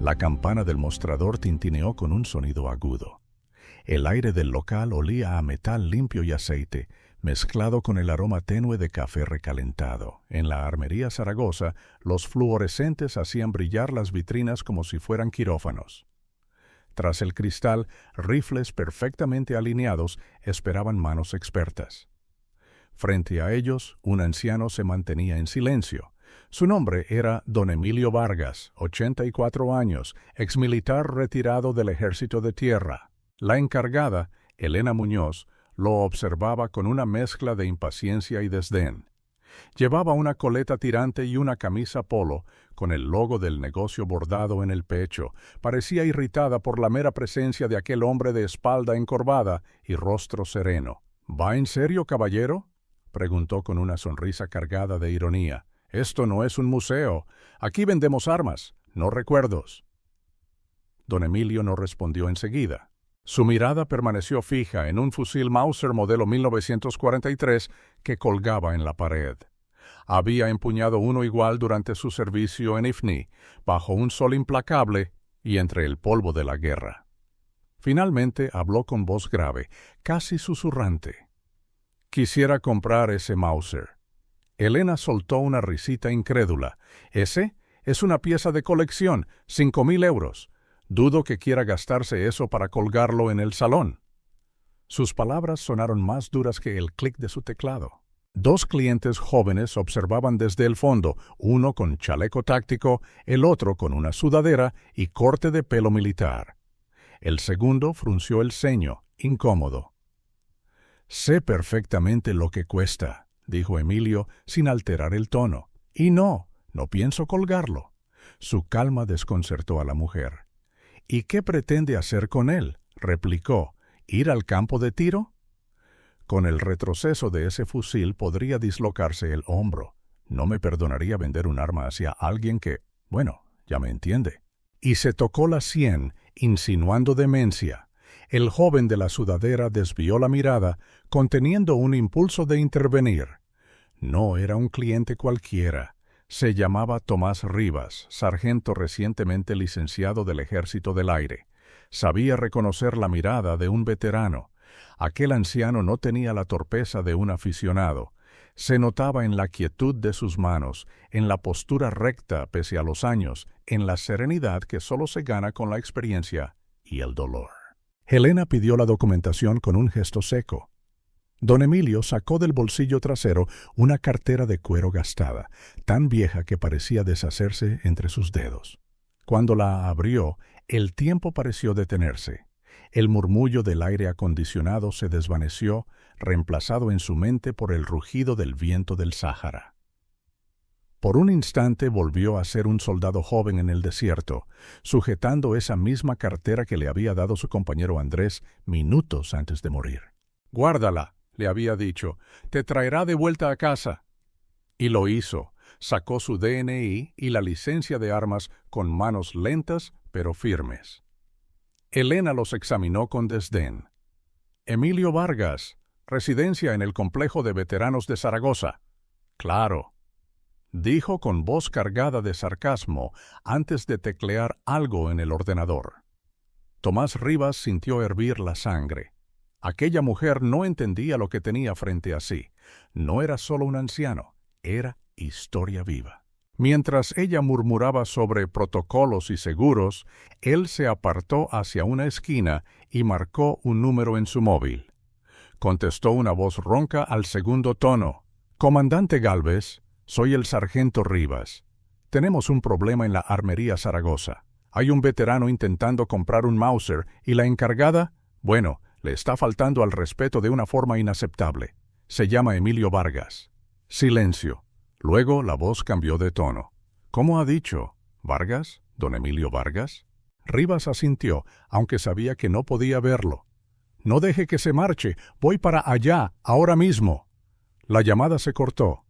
La campana del mostrador tintineó con un sonido agudo. El aire del local olía a metal limpio y aceite, mezclado con el aroma tenue de café recalentado. En la Armería Zaragoza, los fluorescentes hacían brillar las vitrinas como si fueran quirófanos. Tras el cristal, rifles perfectamente alineados esperaban manos expertas. Frente a ellos, un anciano se mantenía en silencio. Su nombre era Don Emilio Vargas, 84 años, exmilitar retirado del Ejército de Tierra. La encargada, Elena Muñoz, lo observaba con una mezcla de impaciencia y desdén. Llevaba una coleta tirante y una camisa polo, con el logo del negocio bordado en el pecho. Parecía irritada por la mera presencia de aquel hombre de espalda encorvada y rostro sereno. —¿Va en serio, caballero? —preguntó con una sonrisa cargada de ironía. —Esto no es un museo. Aquí vendemos armas, no recuerdos. Don Emilio no respondió enseguida. Su mirada permaneció fija en un fusil Mauser modelo 1943 que colgaba en la pared. Había empuñado uno igual durante su servicio en IFNI, bajo un sol implacable y entre el polvo de la guerra. Finalmente habló con voz grave, casi susurrante. —Quisiera comprar ese Mauser. Elena soltó una risita incrédula. —¿Ese? Es una pieza de colección, 5.000 euros. Dudo que quiera gastarse eso para colgarlo en el salón. Sus palabras sonaron más duras que el clic de su teclado. Dos clientes jóvenes observaban desde el fondo, uno con chaleco táctico, el otro con una sudadera y corte de pelo militar. El segundo frunció el ceño, incómodo. —Sé perfectamente lo que cuesta —dijo Emilio sin alterar el tono—, y no pienso colgarlo. Su calma desconcertó a la mujer. —¿Y qué pretende hacer con él? —replicó—. ¿Ir al campo de tiro? Con el retroceso de ese fusil podría dislocarse el hombro. No me perdonaría vender un arma hacia alguien que, bueno, ya me entiende. Y se tocó la sien, insinuando demencia. El joven de la sudadera desvió la mirada, conteniendo un impulso de intervenir. No era un cliente cualquiera. Se llamaba Tomás Rivas, sargento recientemente licenciado del Ejército del Aire. Sabía reconocer la mirada de un veterano. Aquel anciano no tenía la torpeza de un aficionado. Se notaba en la quietud de sus manos, en la postura recta pese a los años, en la serenidad que solo se gana con la experiencia y el dolor. Helena pidió la documentación con un gesto seco. Don Emilio sacó del bolsillo trasero una cartera de cuero gastada, tan vieja que parecía deshacerse entre sus dedos. Cuando la abrió, el tiempo pareció detenerse. El murmullo del aire acondicionado se desvaneció, reemplazado en su mente por el rugido del viento del Sáhara. Por un instante volvió a ser un soldado joven en el desierto, sujetando esa misma cartera que le había dado su compañero Andrés minutos antes de morir. —Guárdala —le había dicho—, te traerá de vuelta a casa. Y lo hizo. Sacó su DNI y la licencia de armas con manos lentas pero firmes. Elena los examinó con desdén. —Emilio Vargas, residencia en el complejo de veteranos de Zaragoza. —Claro —dijo con voz cargada de sarcasmo antes de teclear algo en el ordenador. Tomás Rivas sintió hervir la sangre. Aquella mujer no entendía lo que tenía frente a sí. No era solo un anciano, era historia viva. Mientras ella murmuraba sobre protocolos y seguros, él se apartó hacia una esquina y marcó un número en su móvil. Contestó una voz ronca al segundo tono. —Comandante Gálvez, soy el sargento Rivas. Tenemos un problema en la Armería Zaragoza. Hay un veterano intentando comprar un Mauser y la encargada, bueno, le está faltando al respeto de una forma inaceptable. Se llama Emilio Vargas. Silencio. Luego la voz cambió de tono. —¿Cómo ha dicho? ¿Vargas? ¿Don Emilio Vargas? Rivas asintió, aunque sabía que no podía verlo. —No deje que se marche. Voy para allá, ahora mismo. La llamada se cortó.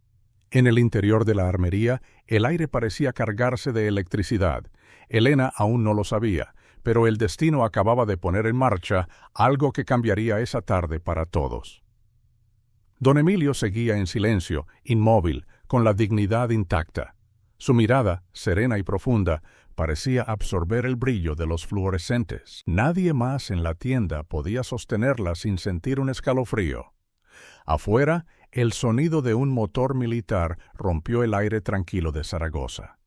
En el interior de la armería, el aire parecía cargarse de electricidad. Elena aún no lo sabía, pero el destino acababa de poner en marcha algo que cambiaría esa tarde para todos. Don Emilio seguía en silencio, inmóvil, con la dignidad intacta. Su mirada, serena y profunda, Parecía absorber el brillo de los fluorescentes. Nadie más en la tienda podía sostenerla sin sentir un escalofrío. Afuera, el sonido de un motor militar rompió el aire tranquilo de Zaragoza.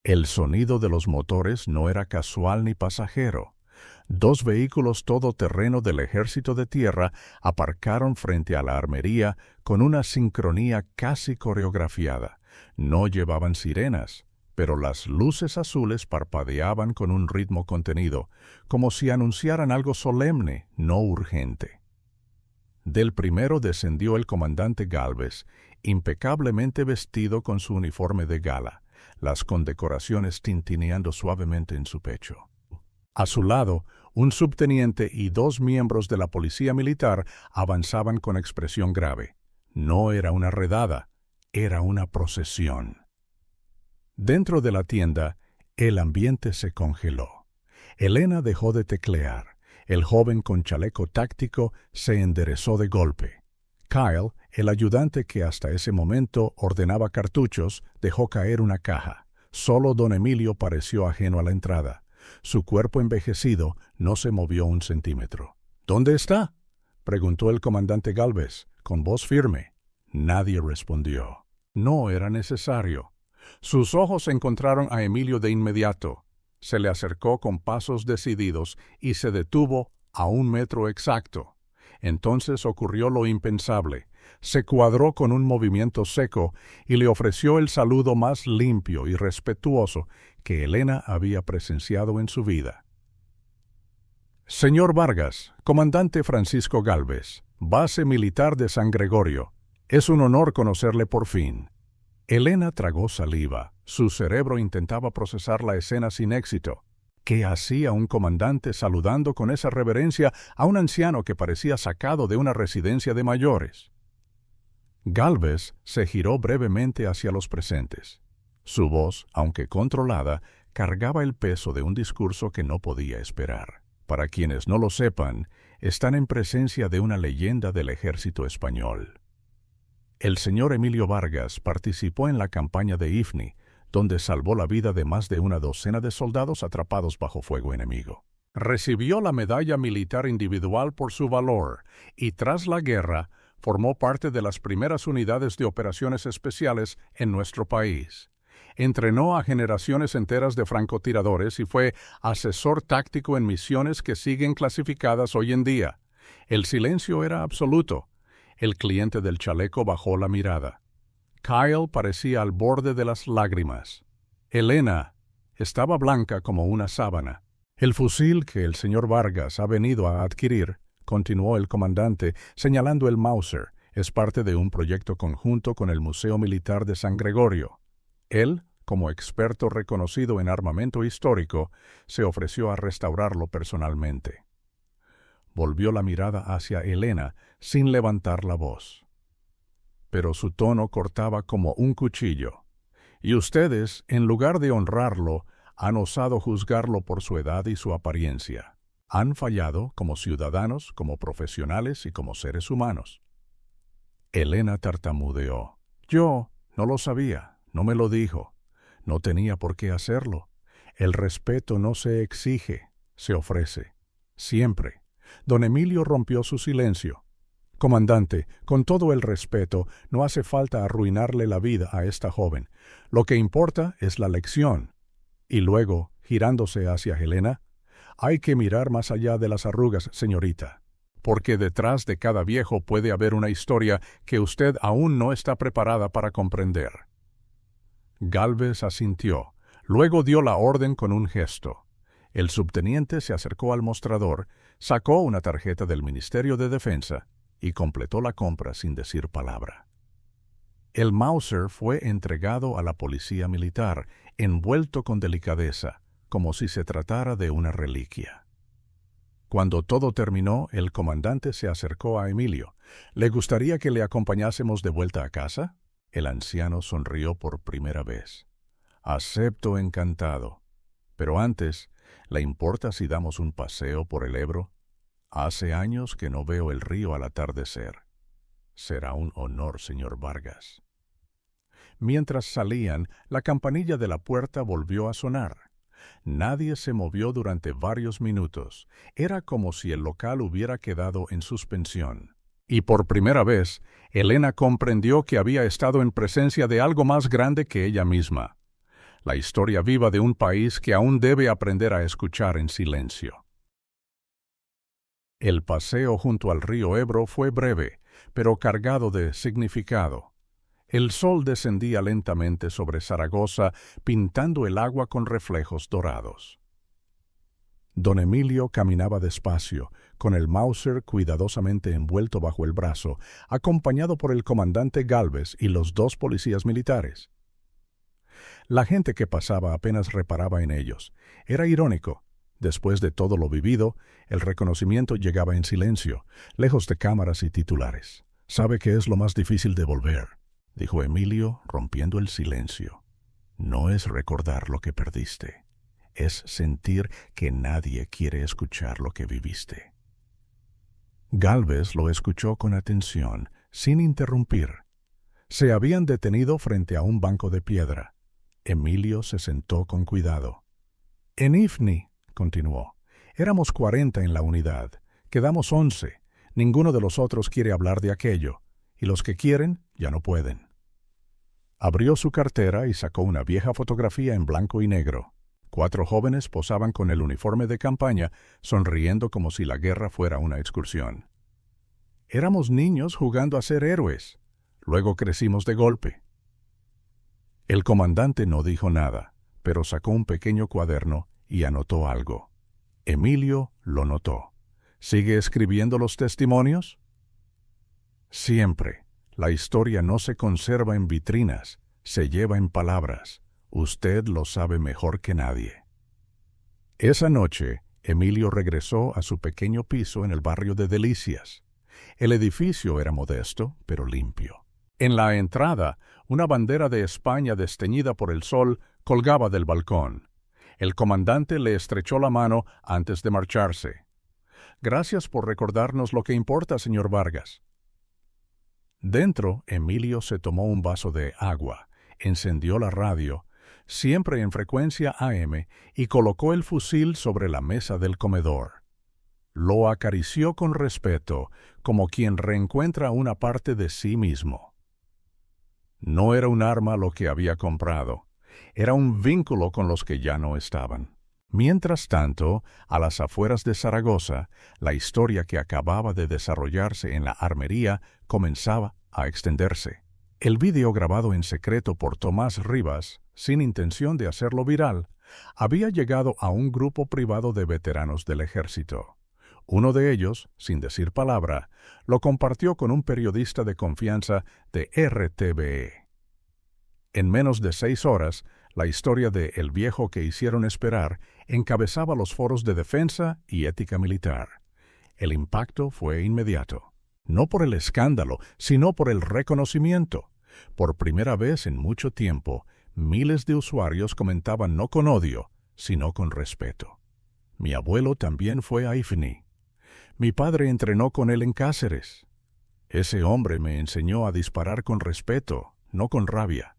El sonido de los motores no era casual ni pasajero. 2 vehículos todoterreno del Ejército de Tierra aparcaron frente a la armería con una sincronía casi coreografiada. No llevaban sirenas, pero las luces azules parpadeaban con un ritmo contenido, como si anunciaran algo solemne, no urgente. Del primero descendió el comandante Gálvez, impecablemente vestido con su uniforme de gala, las condecoraciones tintineando suavemente en su pecho. A su lado, un subteniente y 2 miembros de la policía militar avanzaban con expresión grave. No era una redada, era una procesión. Dentro de la tienda, el ambiente se congeló. Elena dejó de teclear. El joven con chaleco táctico se enderezó de golpe. Kyle, el ayudante que hasta ese momento ordenaba cartuchos, dejó caer una caja. Solo don Emilio pareció ajeno a la entrada. Su cuerpo envejecido no se movió un centímetro. «¿Dónde está?», preguntó el comandante Gálvez, con voz firme. Nadie respondió. No era necesario. Sus ojos encontraron a Emilio de inmediato. Se le acercó con pasos decididos y se detuvo a 1 metro exacto. Entonces ocurrió lo impensable. Se cuadró con un movimiento seco y le ofreció el saludo más limpio y respetuoso que Elena había presenciado en su vida. «Señor Vargas, comandante Francisco Gálvez, base militar de San Gregorio. Es un honor conocerle por fin». Elena tragó saliva. Su cerebro intentaba procesar la escena sin éxito. ¿Qué hacía un comandante saludando con esa reverencia a un anciano que parecía sacado de una residencia de mayores? Gálvez se giró brevemente hacia los presentes. Su voz, aunque controlada, cargaba el peso de un discurso que no podía esperar. Para quienes no lo sepan, están en presencia de una leyenda del ejército español. El señor Emilio Vargas participó en la campaña de Ifni, donde salvó la vida de más de una docena de soldados atrapados bajo fuego enemigo. Recibió la medalla militar individual por su valor y tras la guerra formó parte de las primeras unidades de operaciones especiales en nuestro país. Entrenó a generaciones enteras de francotiradores y fue asesor táctico en misiones que siguen clasificadas hoy en día. El silencio era absoluto. El cliente del chaleco bajó la mirada. Kyle parecía al borde de las lágrimas. Elena estaba blanca como una sábana. «El fusil que el señor Vargas ha venido a adquirir», continuó el comandante, señalando el Mauser, «es parte de un proyecto conjunto con el Museo Militar de San Gregorio». Él, como experto reconocido en armamento histórico, se ofreció a restaurarlo personalmente. Volvió la mirada hacia Elena sin levantar la voz. Pero su tono cortaba como un cuchillo. «Y ustedes, en lugar de honrarlo, han osado juzgarlo por su edad y su apariencia. Han fallado como ciudadanos, como profesionales y como seres humanos». Elena tartamudeó. «Yo no lo sabía, no me lo dijo. No tenía por qué hacerlo. El respeto no se exige, se ofrece. Siempre». Don Emilio rompió su silencio. «Comandante, con todo el respeto, no hace falta arruinarle la vida a esta joven. Lo que importa es la lección». Y luego, girándose hacia Helena, «Hay que mirar más allá de las arrugas, señorita, porque detrás de cada viejo puede haber una historia que usted aún no está preparada para comprender». Gálvez asintió. Luego dio la orden con un gesto. El subteniente se acercó al mostrador, sacó una tarjeta del Ministerio de Defensa y completó la compra sin decir palabra. El Mauser fue entregado a la policía militar, envuelto con delicadeza, como si se tratara de una reliquia. Cuando todo terminó, el comandante se acercó a Emilio. «¿Le gustaría que le acompañásemos de vuelta a casa?». El anciano sonrió por primera vez. «Acepto encantado. Pero antes, ¿le importa si damos un paseo por el Ebro? Hace años que no veo el río al atardecer». «Será un honor, señor Vargas». Mientras salían, la campanilla de la puerta volvió a sonar. Nadie se movió durante varios minutos. Era como si el local hubiera quedado en suspensión. Y por primera vez, Elena comprendió que había estado en presencia de algo más grande que ella misma. La historia viva de un país que aún debe aprender a escuchar en silencio. El paseo junto al río Ebro fue breve, pero cargado de significado. El sol descendía lentamente sobre Zaragoza, pintando el agua con reflejos dorados. Don Emilio caminaba despacio, con el Mauser cuidadosamente envuelto bajo el brazo, acompañado por el comandante Gálvez y los 2 policías militares. La gente que pasaba apenas reparaba en ellos. Era irónico. Después de todo lo vivido, el reconocimiento llegaba en silencio, lejos de cámaras y titulares. «¿Sabe qué es lo más difícil de volver?», dijo Emilio, rompiendo el silencio. «No es recordar lo que perdiste. Es sentir que nadie quiere escuchar lo que viviste». Gálvez lo escuchó con atención, sin interrumpir. Se habían detenido frente a un banco de piedra. Emilio se sentó con cuidado. «En Ifni», continuó, «éramos 40 en la unidad. Quedamos 11. Ninguno de los otros quiere hablar de aquello. Y los que quieren, ya no pueden». Abrió su cartera y sacó una vieja fotografía en blanco y negro. 4 jóvenes posaban con el uniforme de campaña, sonriendo como si la guerra fuera una excursión. «Éramos niños jugando a ser héroes. Luego crecimos de golpe». El comandante no dijo nada, pero sacó un pequeño cuaderno y anotó algo. Emilio lo notó. «¿Sigue escribiendo los testimonios?». «Siempre. La historia no se conserva en vitrinas, se lleva en palabras. Usted lo sabe mejor que nadie». Esa noche, Emilio regresó a su pequeño piso en el barrio de Delicias. El edificio era modesto, pero limpio. En la entrada, una bandera de España desteñida por el sol colgaba del balcón. El comandante le estrechó la mano antes de marcharse. «Gracias por recordarnos lo que importa, señor Vargas». Dentro, Emilio se tomó un vaso de agua, encendió la radio, siempre en frecuencia AM, y colocó el fusil sobre la mesa del comedor. Lo acarició con respeto, como quien reencuentra una parte de sí mismo. No era un arma lo que había comprado, era un vínculo con los que ya no estaban. Mientras tanto, a las afueras de Zaragoza, la historia que acababa de desarrollarse en la armería comenzaba a extenderse. El vídeo grabado en secreto por Tomás Rivas, sin intención de hacerlo viral, había llegado a un grupo privado de veteranos del ejército. Uno de ellos, sin decir palabra, lo compartió con un periodista de confianza de RTVE. En menos de 6 horas, la historia de El viejo que hicieron esperar encabezaba los foros de defensa y ética militar. El impacto fue inmediato. No por el escándalo, sino por el reconocimiento. Por primera vez en mucho tiempo, miles de usuarios comentaban no con odio, sino con respeto. Mi abuelo también fue a Ifni. Mi padre entrenó con él en Cáceres. Ese hombre me enseñó a disparar con respeto, no con rabia.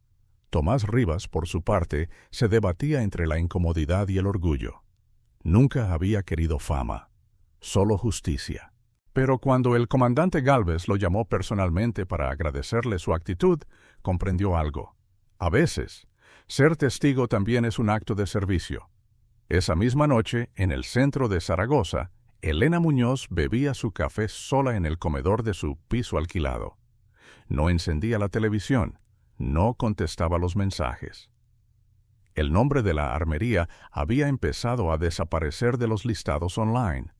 Tomás Rivas, por su parte, se debatía entre la incomodidad y el orgullo. Nunca había querido fama, solo justicia. Pero cuando el comandante Gálvez lo llamó personalmente para agradecerle su actitud, comprendió algo. A veces, ser testigo también es un acto de servicio. Esa misma noche, en el centro de Zaragoza, Elena Muñoz bebía su café sola en el comedor de su piso alquilado. No encendía la televisión, no contestaba los mensajes. El nombre de la armería había empezado a desaparecer de los listados online.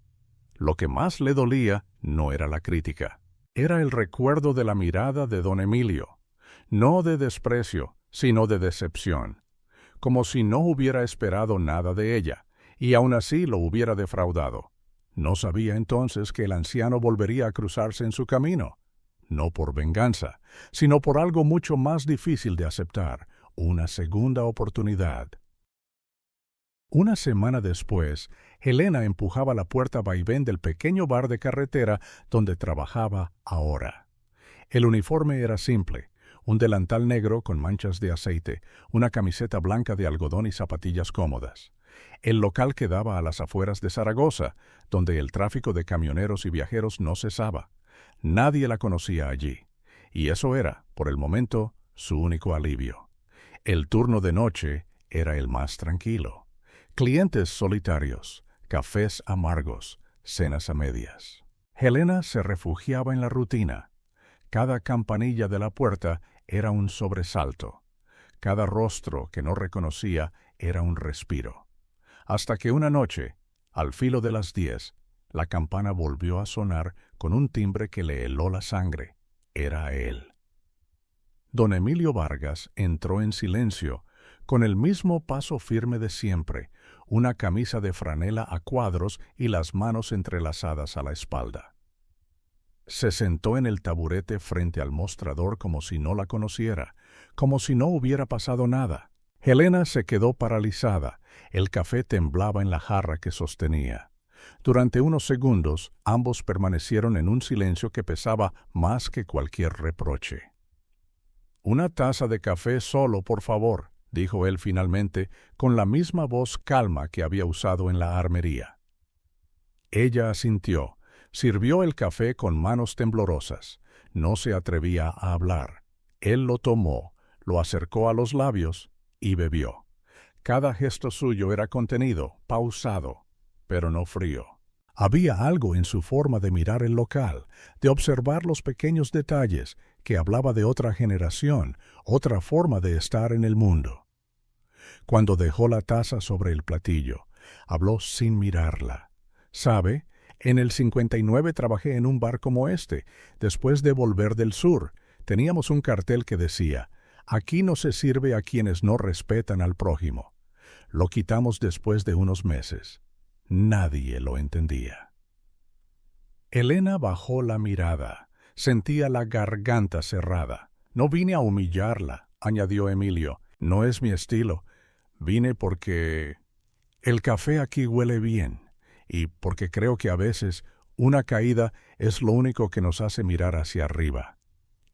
Lo que más le dolía no era la crítica. Era el recuerdo de la mirada de don Emilio, no de desprecio, sino de decepción, como si no hubiera esperado nada de ella, y aún así lo hubiera defraudado. No sabía entonces que el anciano volvería a cruzarse en su camino, no por venganza, sino por algo mucho más difícil de aceptar, una segunda oportunidad. Una semana después, Helena empujaba la puerta vaivén del pequeño bar de carretera donde trabajaba ahora. El uniforme era simple, un delantal negro con manchas de aceite, una camiseta blanca de algodón y zapatillas cómodas. El local quedaba a las afueras de Zaragoza, donde el tráfico de camioneros y viajeros no cesaba. Nadie la conocía allí, y eso era, por el momento, su único alivio. El turno de noche era el más tranquilo. Clientes solitarios, cafés amargos, cenas a medias. Helena se refugiaba en la rutina. Cada campanilla de la puerta era un sobresalto. Cada rostro que no reconocía era un respiro. Hasta que una noche, al filo de las 10, la campana volvió a sonar con un timbre que le heló la sangre. Era él. Don Emilio Vargas entró en silencio, con el mismo paso firme de siempre, una camisa de franela a cuadros y las manos entrelazadas a la espalda. Se sentó en el taburete frente al mostrador como si no la conociera, como si no hubiera pasado nada. Helena se quedó paralizada, el café temblaba en la jarra que sostenía. Durante unos segundos, ambos permanecieron en un silencio que pesaba más que cualquier reproche. «Una taza de café solo, por favor», dijo él finalmente, con la misma voz calma que había usado en la armería. Ella asintió, sirvió el café con manos temblorosas. No se atrevía a hablar. Él lo tomó, lo acercó a los labios y bebió. Cada gesto suyo era contenido, pausado, pero no frío. Había algo en su forma de mirar el local, de observar los pequeños detalles, que hablaba de otra generación, otra forma de estar en el mundo. Cuando dejó la taza sobre el platillo, habló sin mirarla. «¿Sabe? En el 59 trabajé en un bar como este, después de volver del sur. Teníamos un cartel que decía, «Aquí no se sirve a quienes no respetan al prójimo». Lo quitamos después de unos meses. Nadie lo entendía. Helena bajó la mirada. Sentía la garganta cerrada. «No vine a humillarla», añadió Emilio. «No es mi estilo. Vine porque el café aquí huele bien y porque creo que a veces una caída es lo único que nos hace mirar hacia arriba».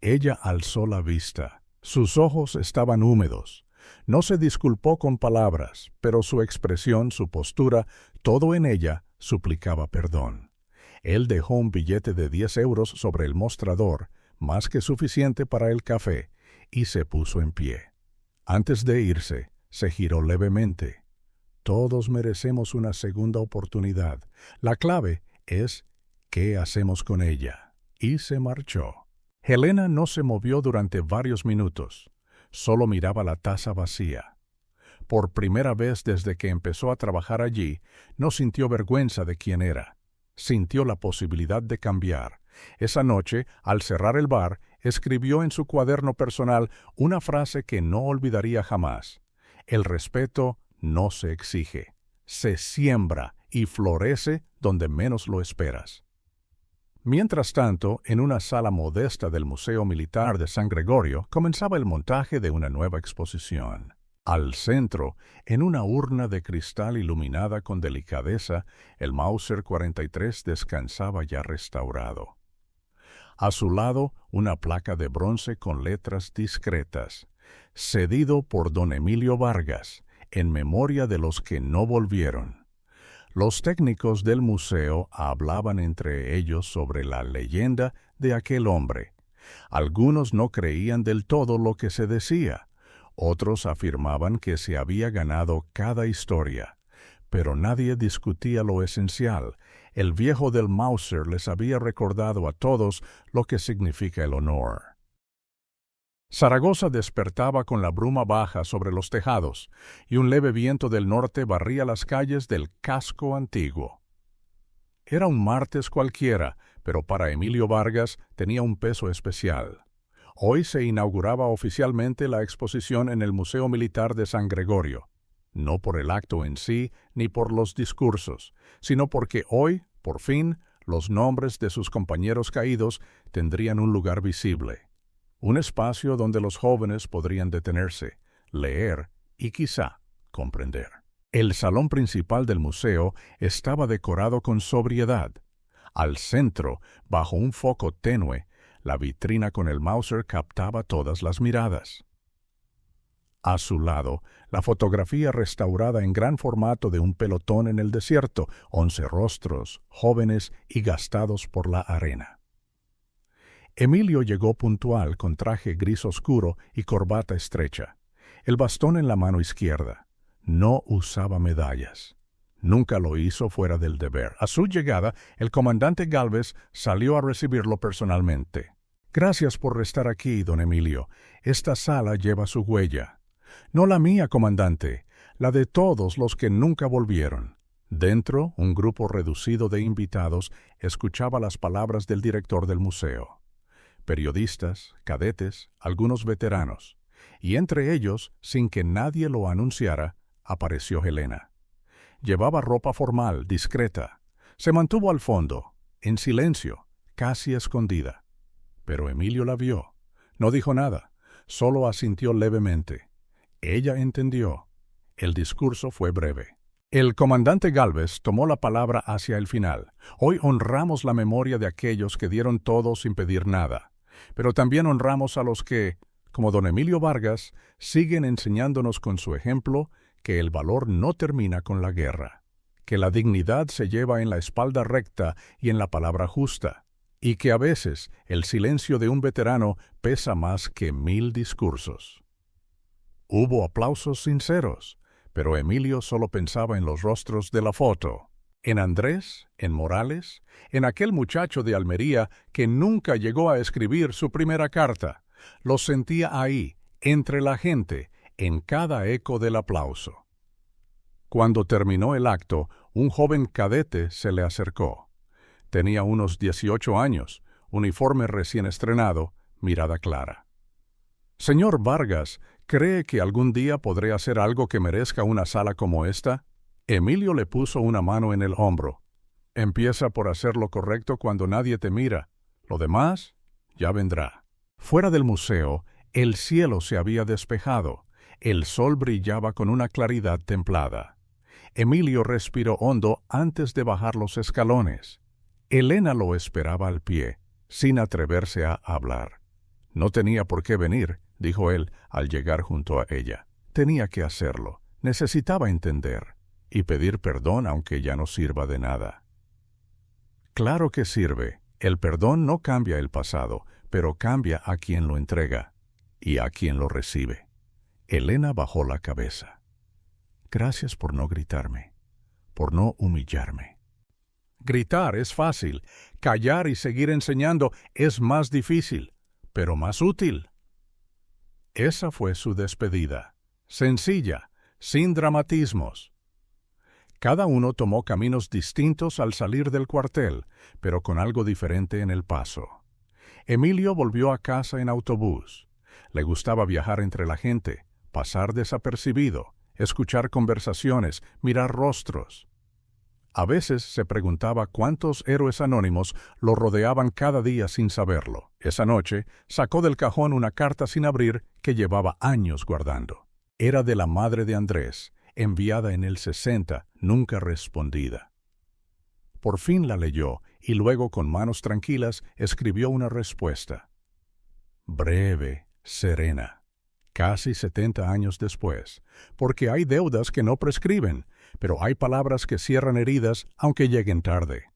Ella alzó la vista. Sus ojos estaban húmedos. No se disculpó con palabras, pero su expresión, su postura, todo en ella suplicaba perdón. Él dejó un billete de 10 euros sobre el mostrador, más que suficiente para el café, y se puso en pie. Antes de irse, se giró levemente. Todos merecemos una segunda oportunidad. La clave es ¿qué hacemos con ella? Y se marchó. Helena no se movió durante varios minutos. Solo miraba la taza vacía. Por primera vez desde que empezó a trabajar allí, no sintió vergüenza de quién era. Sintió la posibilidad de cambiar. Esa noche, al cerrar el bar, escribió en su cuaderno personal una frase que no olvidaría jamás. El respeto no se exige, se siembra y florece donde menos lo esperas. Mientras tanto, en una sala modesta del Museo Militar de San Gregorio, comenzaba el montaje de una nueva exposición. Al centro, en una urna de cristal iluminada con delicadeza, el Mauser 43 descansaba ya restaurado. A su lado, una placa de bronce con letras discretas, cedido por don Emilio Vargas, en memoria de los que no volvieron. Los técnicos del museo hablaban entre ellos sobre la leyenda de aquel hombre. Algunos no creían del todo lo que se decía. Otros afirmaban que se había ganado cada historia. Pero nadie discutía lo esencial. El viejo del Mauser les había recordado a todos lo que significa el honor. Zaragoza despertaba con la bruma baja sobre los tejados, y un leve viento del norte barría las calles del casco antiguo. Era un martes cualquiera, pero para Emilio Vargas tenía un peso especial. Hoy se inauguraba oficialmente la exposición en el Museo Militar de San Gregorio, no por el acto en sí ni por los discursos, sino porque hoy, por fin, los nombres de sus compañeros caídos tendrían un lugar visible. Un espacio donde los jóvenes podrían detenerse, leer y quizá comprender. El salón principal del museo estaba decorado con sobriedad. Al centro, bajo un foco tenue, La vitrina con el Mauser captaba todas las miradas. A su lado, la fotografía restaurada en gran formato de un pelotón en el desierto, 11 rostros, jóvenes y gastados por la arena. Emilio llegó puntual con traje gris oscuro y corbata estrecha, el bastón en la mano izquierda. No usaba medallas. Nunca lo hizo fuera del deber. A su llegada, el comandante Gálvez salió a recibirlo personalmente. «Gracias por estar aquí, don Emilio. Esta sala lleva su huella. No la mía, comandante, la de todos los que nunca volvieron». Dentro, un grupo reducido de invitados escuchaba las palabras del director del museo. Periodistas, cadetes, algunos veteranos. Y entre ellos, sin que nadie lo anunciara, apareció Helena. Llevaba ropa formal, discreta. Se mantuvo al fondo, en silencio, casi escondida. Pero Emilio la vio. No dijo nada, solo asintió levemente. Ella entendió. El discurso fue breve. El comandante Gálvez tomó la palabra hacia el final. Hoy honramos la memoria de aquellos que dieron todo sin pedir nada. Pero también honramos a los que, como don Emilio Vargas, siguen enseñándonos con su ejemplo que el valor no termina con la guerra, que la dignidad se lleva en la espalda recta y en la palabra justa, y que a veces el silencio de un veterano pesa más que 1000 discursos. Hubo aplausos sinceros, pero Emilio solo pensaba en los rostros de la foto, en Andrés, en Morales, en aquel muchacho de Almería que nunca llegó a escribir su primera carta. Los sentía ahí, entre la gente, en cada eco del aplauso. Cuando terminó el acto, un joven cadete se le acercó. Tenía unos 18 años, uniforme recién estrenado, mirada clara. «Señor Vargas, ¿cree que algún día podré hacer algo que merezca una sala como esta?» Emilio le puso una mano en el hombro. «Empieza por hacer lo correcto cuando nadie te mira. Lo demás ya vendrá». Fuera del museo, el cielo se había despejado. El sol brillaba con una claridad templada. Emilio respiró hondo antes de bajar los escalones. Helena lo esperaba al pie, sin atreverse a hablar. «No tenía por qué venir», dijo él al llegar junto a ella. Tenía que hacerlo. Necesitaba entender y pedir perdón aunque ya no sirva de nada. Claro que sirve. El perdón no cambia el pasado, pero cambia a quien lo entrega y a quien lo recibe. Helena bajó la cabeza. «Gracias por no gritarme, por no humillarme». Gritar es fácil, callar y seguir enseñando es más difícil, pero más útil. Esa fue su despedida, sencilla, sin dramatismos. Cada uno tomó caminos distintos al salir del cuartel, pero con algo diferente en el paso. Emilio volvió a casa en autobús. Le gustaba viajar entre la gente, pasar desapercibido, escuchar conversaciones, mirar rostros. A veces se preguntaba cuántos héroes anónimos lo rodeaban cada día sin saberlo. Esa noche sacó del cajón una carta sin abrir que llevaba años guardando. Era de la madre de Andrés, enviada en el 60, nunca respondida. Por fin la leyó y luego con manos tranquilas escribió una respuesta. Breve, serena. Casi 70 años después, porque hay deudas que no prescriben, pero hay palabras que cierran heridas aunque lleguen tarde.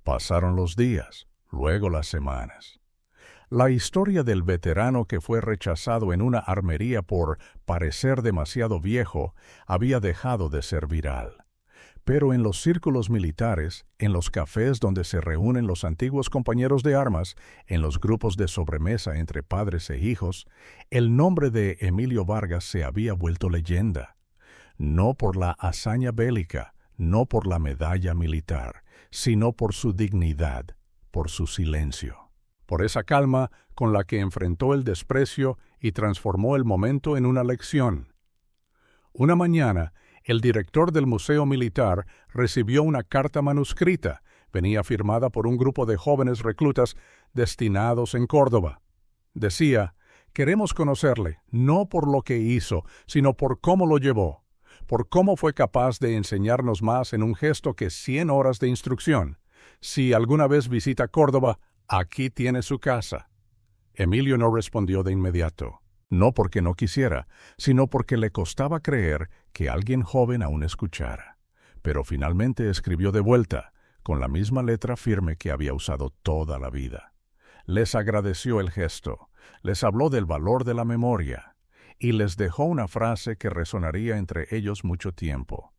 Pasaron los días, luego las semanas. La historia del veterano que fue rechazado en una armería por parecer demasiado viejo había dejado de ser viral. Pero en los círculos militares, en los cafés donde se reúnen los antiguos compañeros de armas, en los grupos de sobremesa entre padres e hijos, el nombre de Emilio Vargas se había vuelto leyenda. No por la hazaña bélica, no por la medalla militar, sino por su dignidad, por su silencio, por esa calma con la que enfrentó el desprecio y transformó el momento en una lección. Una mañana, el director del Museo Militar recibió una carta manuscrita. Venía firmada por un grupo de jóvenes reclutas destinados en Córdoba. Decía: «Queremos conocerle, no por lo que hizo, sino por cómo lo llevó, por cómo fue capaz de enseñarnos más en un gesto que 100 horas de instrucción. Si alguna vez visita Córdoba, Aquí tiene su casa. Emilio no respondió de inmediato, no porque no quisiera, sino porque le costaba creer que alguien joven aún escuchara. Pero finalmente escribió de vuelta, con la misma letra firme que había usado toda la vida. Les agradeció el gesto, les habló del valor de la memoria, y les dejó una frase que resonaría entre ellos mucho tiempo.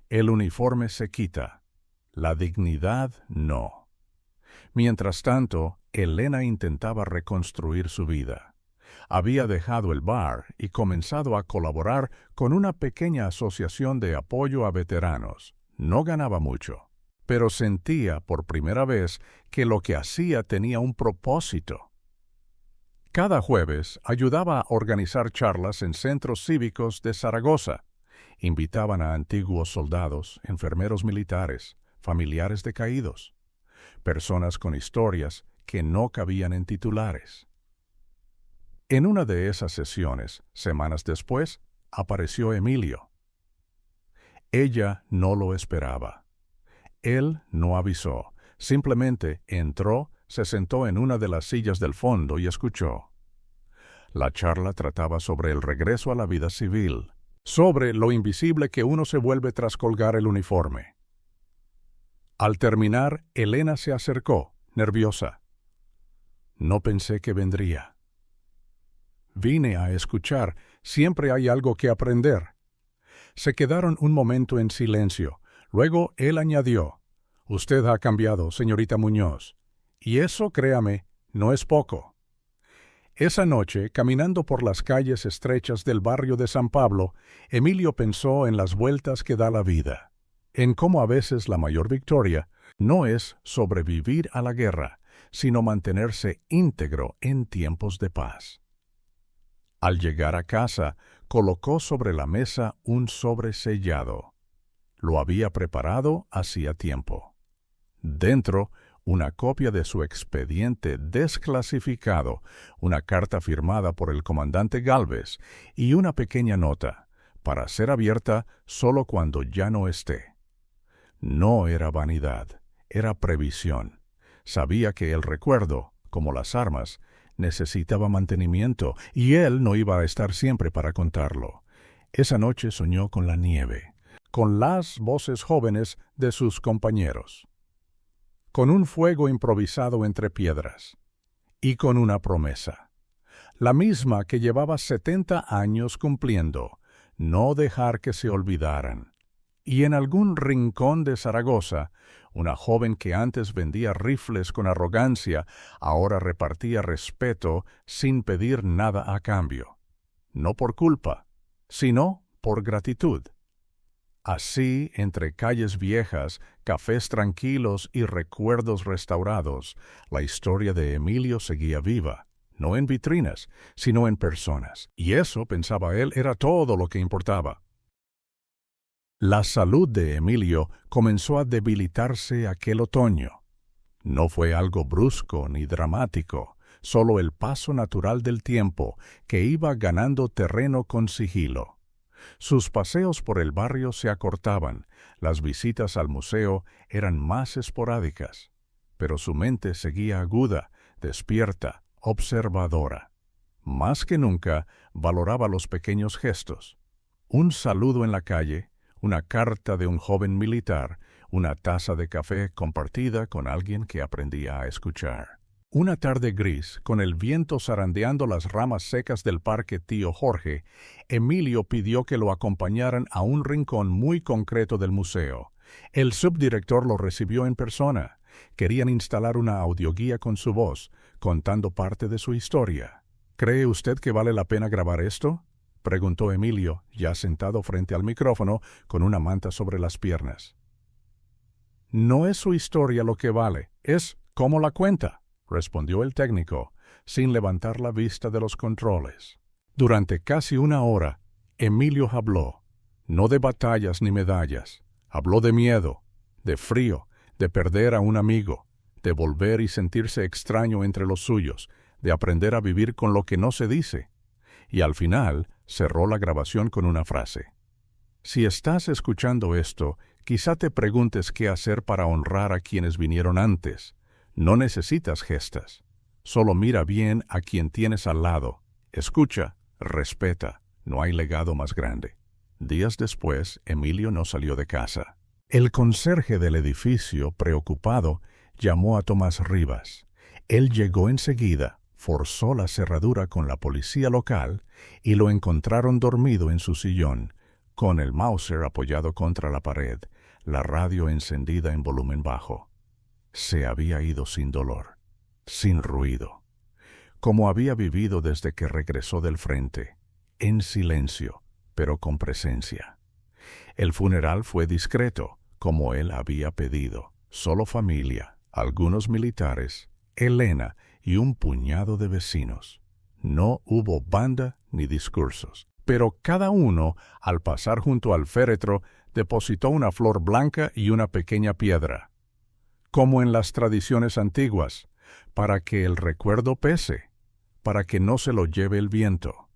El uniforme se quita, la dignidad no. Mientras tanto, Elena intentaba reconstruir su vida. Había dejado el bar y comenzado a colaborar con una pequeña asociación de apoyo a veteranos. No ganaba mucho, pero sentía por primera vez que lo que hacía tenía un propósito. Cada jueves ayudaba a organizar charlas en centros cívicos de Zaragoza. Invitaban a antiguos soldados, enfermeros militares, familiares de caídos, personas con historias que no cabían en titulares. En una de esas sesiones, semanas después, apareció Emilio. Ella no lo esperaba. Él no avisó, simplemente entró, se sentó en una de las sillas del fondo y escuchó. La charla trataba sobre el regreso a la vida civil, sobre lo invisible que uno se vuelve tras colgar el uniforme. Al terminar, Elena se acercó, nerviosa. No pensé que vendría. Vine a escuchar, siempre hay algo que aprender. Se quedaron un momento en silencio. Luego él añadió, «Usted ha cambiado, señorita Muñoz, y eso, créame, no es poco». Esa noche, caminando por las calles estrechas del barrio de San Pablo, Emilio pensó en las vueltas que da la vida, en cómo a veces la mayor victoria no es sobrevivir a la guerra, sino mantenerse íntegro en tiempos de paz. Al llegar a casa, colocó sobre la mesa un sobre sellado. Lo había preparado hacía tiempo. Dentro, una copia de su expediente desclasificado, una carta firmada por el comandante Gálvez y una pequeña nota, para ser abierta solo cuando ya no esté. No era vanidad, era previsión. Sabía que el recuerdo, como las armas, necesitaba mantenimiento, y él no iba a estar siempre para contarlo. Esa noche soñó con la nieve, con las voces jóvenes de sus compañeros, con un fuego improvisado entre piedras, y con una promesa, la misma que llevaba 70 años cumpliendo, no dejar que se olvidaran. Y en algún rincón de Zaragoza, una joven que antes vendía rifles con arrogancia, ahora repartía respeto sin pedir nada a cambio. No por culpa, sino por gratitud. Así, entre calles viejas, cafés tranquilos y recuerdos restaurados, la historia de Emilio seguía viva, no en vitrinas, sino en personas. Y eso, pensaba él, era todo lo que importaba. La salud de Emilio comenzó a debilitarse aquel otoño. No fue algo brusco ni dramático, solo el paso natural del tiempo que iba ganando terreno con sigilo. Sus paseos por el barrio se acortaban, las visitas al museo eran más esporádicas, pero su mente seguía aguda, despierta, observadora. Más que nunca valoraba los pequeños gestos. Un saludo en la calle, una carta de un joven militar, una taza de café compartida con alguien que aprendía a escuchar. Una tarde gris, con el viento zarandeando las ramas secas del parque Tío Jorge, Emilio pidió que lo acompañaran a un rincón muy concreto del museo. El subdirector lo recibió en persona. Querían instalar una audioguía con su voz, contando parte de su historia. ¿Cree usted que vale la pena grabar esto?, preguntó Emilio, ya sentado frente al micrófono con una manta sobre las piernas. No es su historia lo que vale, es cómo la cuenta, respondió el técnico, sin levantar la vista de los controles. Durante casi una hora, Emilio habló, no de batallas ni medallas, habló de miedo, de frío, de perder a un amigo, de volver y sentirse extraño entre los suyos, de aprender a vivir con lo que no se dice. Y al final, cerró la grabación con una frase. Si estás escuchando esto, quizá te preguntes qué hacer para honrar a quienes vinieron antes. No necesitas gestas. Solo mira bien a quien tienes al lado. Escucha, respeta. No hay legado más grande. Días después, Emilio no salió de casa. El conserje del edificio, preocupado, llamó a Tomás Rivas. Él llegó enseguida, forzó la cerradura con la policía local y lo encontraron dormido en su sillón, con el Mauser apoyado contra la pared, la radio encendida en volumen bajo. Se había ido sin dolor, sin ruido, como había vivido desde que regresó del frente, en silencio, pero con presencia. El funeral fue discreto, como él había pedido, solo familia, algunos militares, Elena y un puñado de vecinos. No hubo banda ni discursos, pero cada uno, al pasar junto al féretro, depositó una flor blanca y una pequeña piedra, como en las tradiciones antiguas, para que el recuerdo pese, para que no se lo lleve el viento.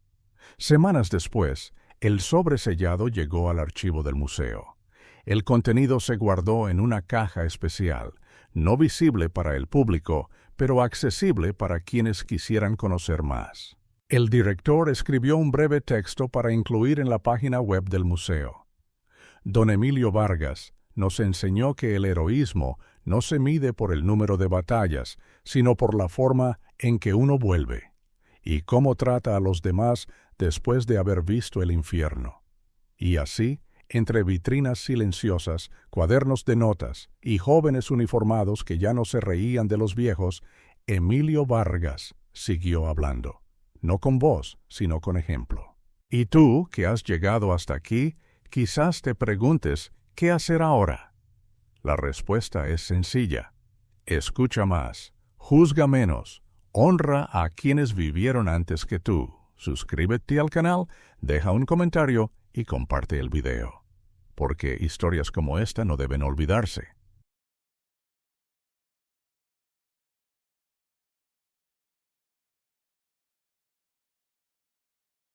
Semanas después, el sobre sellado llegó al archivo del museo. El contenido se guardó en una caja especial, no visible para el público, pero accesible para quienes quisieran conocer más. El director escribió un breve texto para incluir en la página web del museo. Don Emilio Vargas nos enseñó que el heroísmo no se mide por el número de batallas, sino por la forma en que uno vuelve, y cómo trata a los demás después de haber visto el infierno. Y así, entre vitrinas silenciosas, cuadernos de notas y jóvenes uniformados que ya no se reían de los viejos, Emilio Vargas siguió hablando, no con voz, sino con ejemplo. Y tú, que has llegado hasta aquí, quizás te preguntes, ¿qué hacer ahora? La respuesta es sencilla. Escucha más, juzga menos, honra a quienes vivieron antes que tú. Suscríbete al canal, deja un comentario y comparte el video, porque historias como esta no deben olvidarse.